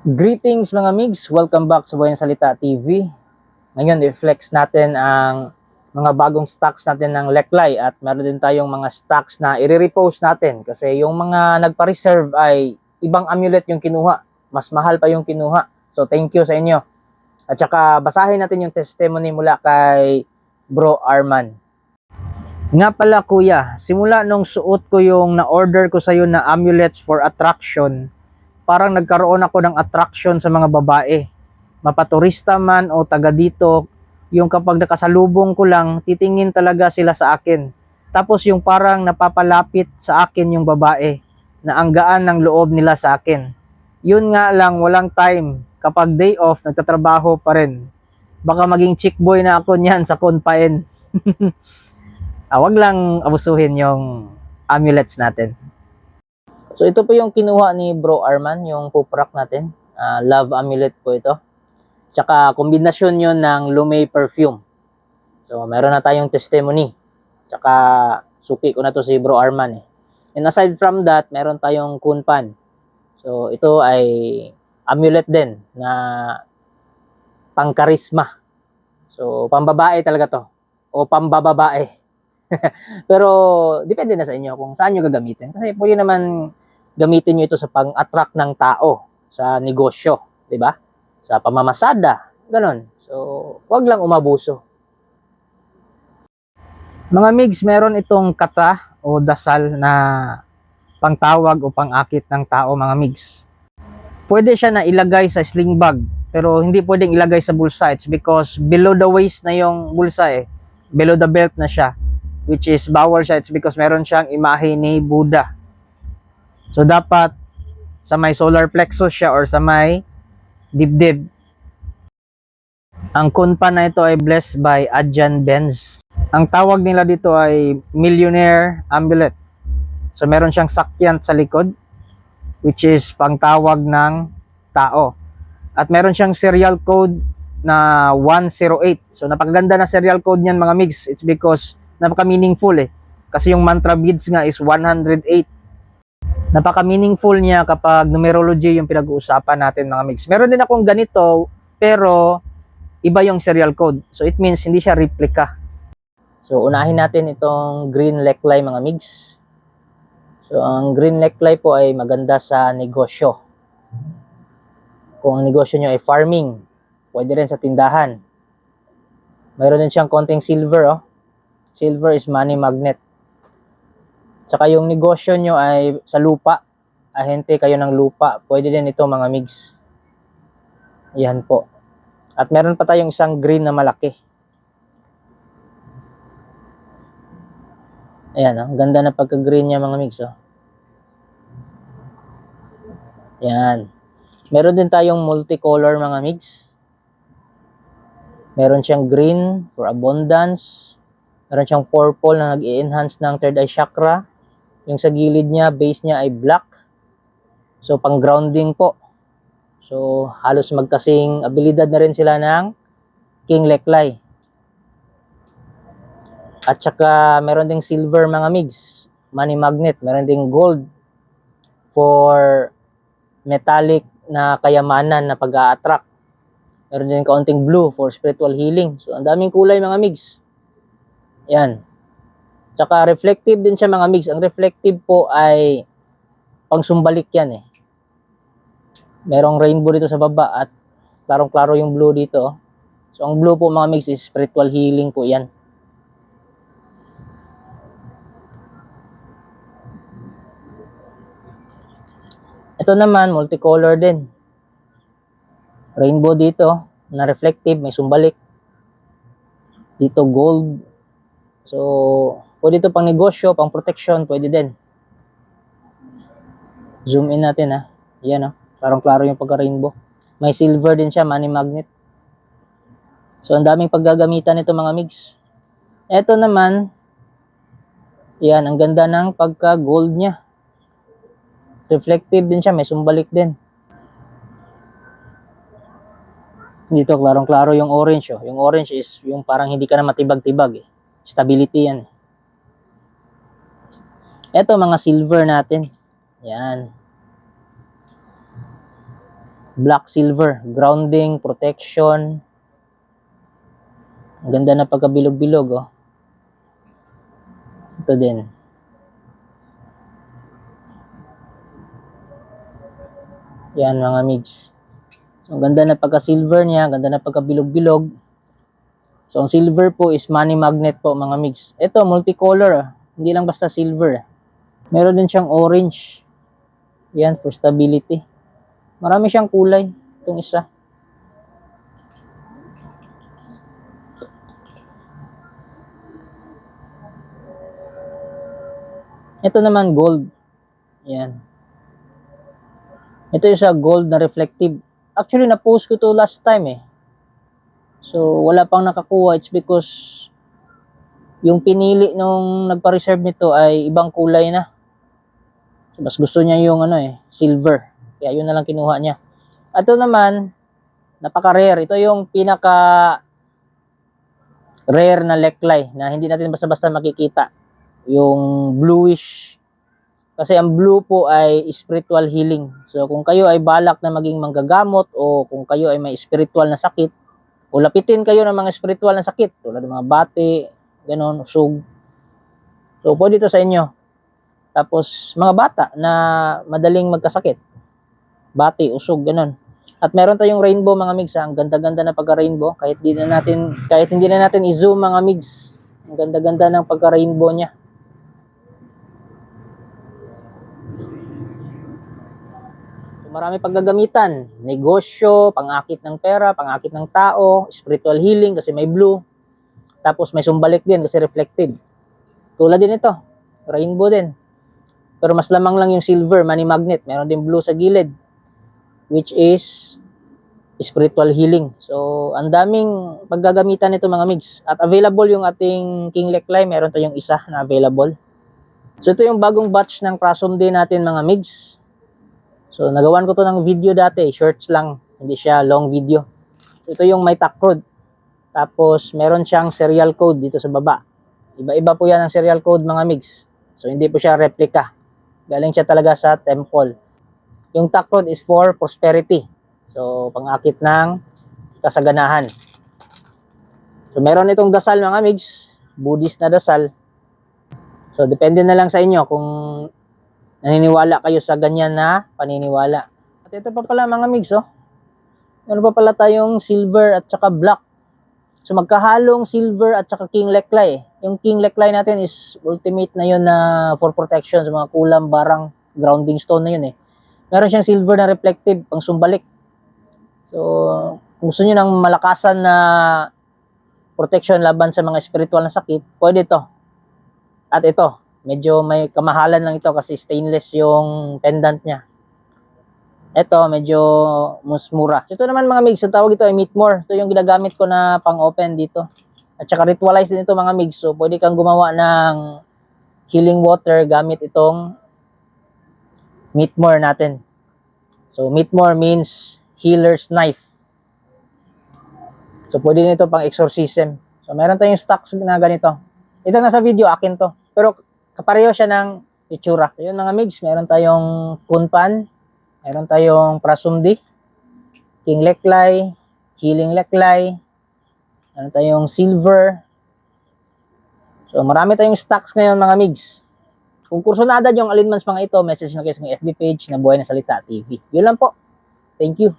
Greetings mga migs! Welcome back sa Buhay ng Salita TV. Ngayon, i-flex natin ang mga bagong stocks natin ng Leklay at meron din tayong mga stocks na i-repost natin kasi yung mga nagpa-reserve ay ibang amulet yung kinuha. Mas mahal pa yung kinuha. So, thank you sa inyo. At saka, basahin natin yung testimony mula kay Bro Arman. Nga pala kuya, simula nung suot ko yung na-order ko sa'yo na amulets for attraction, parang nagkaroon ako ng attraction sa mga babae. Mapaturista man o taga dito, yung kapag nakasalubong ko lang, titingin talaga sila sa akin. Tapos yung parang napapalapit sa akin yung babae, na ang gaan ng loob nila sa akin. Yun nga lang, walang time. Kapag day off, nagtatrabaho pa rin. Baka maging chick boy na ako niyan sa Konpain. Wag lang abusuhin yung amulets natin. So ito po yung kinuha ni Bro Arman, yung puprak natin. Love amulet po ito. Tsaka kombinasyon yun ng Lume perfume. So meron na tayong testimony. Tsaka suki ko na to si Bro Arman eh. And aside from that, meron tayong kunpan. So ito ay amulet din na pangkarisma. So pambabae talaga to. O pambababae. Pero depende na sa inyo kung saan nyo gagamitin. Kasi pwede naman gamitin nyo ito sa pang-attract ng tao sa negosyo, di ba? Sa pamamasada, ganun. So, wag lang umabuso. Mga migs, meron itong kata o dasal na pangtawag o pangakit ng tao, mga migs. Pwede siya na ilagay sa sling bag, pero hindi pwedeng ilagay sa bulsa. It's because below the waist na yung bulsa eh. Below the belt na siya. Which is bawal siya. It's because meron siyang imahe ni Buddha. So, dapat sa may solar plexus siya or sa may dibdib. Ang kunpa na ito ay blessed by Ajahn Benz. Ang tawag nila dito ay millionaire amulet. So, meron siyang sakyan sa likod, which is pangtawag ng tao. At meron siyang serial code na 108. So, napakaganda na serial code niyan mga migs. It's because napaka-meaningful eh. Kasi yung mantra beads nga is 108. Napaka-meaningful niya kapag numerology yung pinag-uusapan natin mga migs. Meron din akong ganito, pero iba yung serial code. So it means hindi siya replica. So unahin natin itong green Leklay mga migs. So ang green Leklay po ay maganda sa negosyo. Kung ang negosyo nyo ay farming, pwede rin sa tindahan. Mayroon din siyang konting silver. Oh. Silver is money magnet. Tsaka yung negosyo nyo ay sa lupa, ahente kayo ng lupa, pwede din ito mga migs. Yan po. At meron pa tayong isang green na malaki. Ayan, ang ganda na pagka-green niya mga migs. Oh. Yan. Meron din tayong multicolor mga migs. Meron siyang green for abundance. Meron siyang purple na nag-i-enhance ng third eye chakra. Yung sa gilid niya, base niya ay black. So, pang grounding po. So, halos magkasing abilidad na rin sila ng King Leklay. At saka, meron ding silver mga migs. Money magnet. Meron ding gold for metallic na kayamanan na pag-a-attract. Meron din kaunting blue for spiritual healing. So, ang daming kulay mga migs. Yan. Tsaka reflective din siya mga migs. Ang reflective po ay pangsumbalik yan eh. Merong rainbow dito sa baba at klarong-klaro yung blue dito. So ang blue po mga migs is spiritual healing po yan. Ito naman multicolor din. Rainbow dito na reflective, may sumbalik. Dito gold. So pwede ito pang negosyo, pang protection, pwede din. Zoom in natin ha. Yan o. Klarong-klaro yung pagka-rainbow. May silver din siya, money magnet. So, ang daming paggagamitan nito mga migs. Ito naman, yan, ang ganda ng pagka-gold niya. Reflective din siya, may sumbalik din. Dito, klarong-klaro yung orange. Oh. Yung orange is yung parang hindi ka na matibag-tibag. Eh. Stability yan. Ito, mga silver natin. Yan. Black silver, grounding, protection. Ang ganda na pagkabilog-bilog, oh. Ito din. Yan mga migs. So, ang ganda na pagka-silver niya, ang ganda na pagkabilog-bilog. So, ang silver po is money magnet po mga migs. Ito, multicolor, ah. Hindi lang basta silver. Meron din siyang orange. Yan, for stability. Marami siyang kulay. Itong isa. Ito naman gold. Yan. Ito yung sa gold na reflective. Actually, na-post ko to last time eh. So, wala pang nakakuha. It's because yung pinili nung nagpa-reserve nito ay ibang kulay na. So, mas gusto niya yung silver. Kaya yun na lang kinuha niya. At ito naman, napaka-rare. Ito yung pinaka rare na leklay na hindi natin basta-basta makikita. Yung bluish. Kasi ang blue po ay spiritual healing. So kung kayo ay balak na maging manggagamot o kung kayo ay may spiritual na sakit, o lapitin kayo ng mga spiritual na sakit, tulad ng mga bati, ganon, usog. So pwede ito sa inyo. Tapos mga bata na madaling magkasakit, bati, usog, ganon. At meron tayong rainbow mga migs, ang ganda-ganda na pagka-rainbow, kahit hindi na natin i-zoom mga migs. Ang ganda-ganda ng pagka-rainbow niya. Marami paggagamitan, negosyo, pangakit ng pera, pangakit ng tao, spiritual healing kasi may blue. Tapos may sumbalik din kasi reflective. Tulad din ito, rainbow din. Pero mas lamang lang yung silver, money magnet. Meron din blue sa gilid, which is spiritual healing. So, ang daming paggagamitan nito mga migs. At available yung ating King Leklay, meron tayong isa na available. So, ito yung bagong batch ng Prasum Day natin mga migs. So, nagawan ko to ng video dati, shorts lang, hindi siya long video. Ito yung may takrod. Tapos, meron siyang serial code dito sa baba. Iba-iba po yan ang serial code mga migs. So, hindi po siya replica. Galing siya talaga sa temple. Yung takrod is for prosperity. So, pangakit ng kasaganahan. So, meron itong dasal mga migs, Buddhist na dasal. So, depende na lang sa inyo kung naniniwala kayo sa ganyan na paniniwala. At ito pa pala mga migs, oh. Meron pa pala tayong silver at saka black. So magkahalong silver at saka King Leklay. Yung King Leklay natin is ultimate na yun na for protection sa mga kulam, barang, grounding stone na yun eh. Meron siyang silver na reflective, pang sumbalik. So kung gusto nyo ng malakasan na protection laban sa mga spiritual na sakit, pwede ito. At ito. Medyo may kamahalan lang ito kasi stainless yung pendant niya. Ito, medyo mas mura. Ito naman mga migs, ang tawag ito ay Meetmore. Ito yung ginagamit ko na pang-open dito. At saka ritualize din ito mga migs. So, pwede kang gumawa ng healing water gamit itong Meetmore natin. So, Meetmore means healer's knife. So, pwede nito pang exorcism. So, meron tayong stocks na ganito. Ito nasa video, akin to. Pero, kapareho siya ng itsura. Yun mga migs, meron tayong Kunpan, meron tayong Prasum Day, King Leklay, Healing Leklay, meron tayong silver. So marami tayong stocks ngayon mga migs. Kung kursunada yung alinmans mga ito, message na kayo sa FB page na Buhay na Salita TV. Yun lang po. Thank you.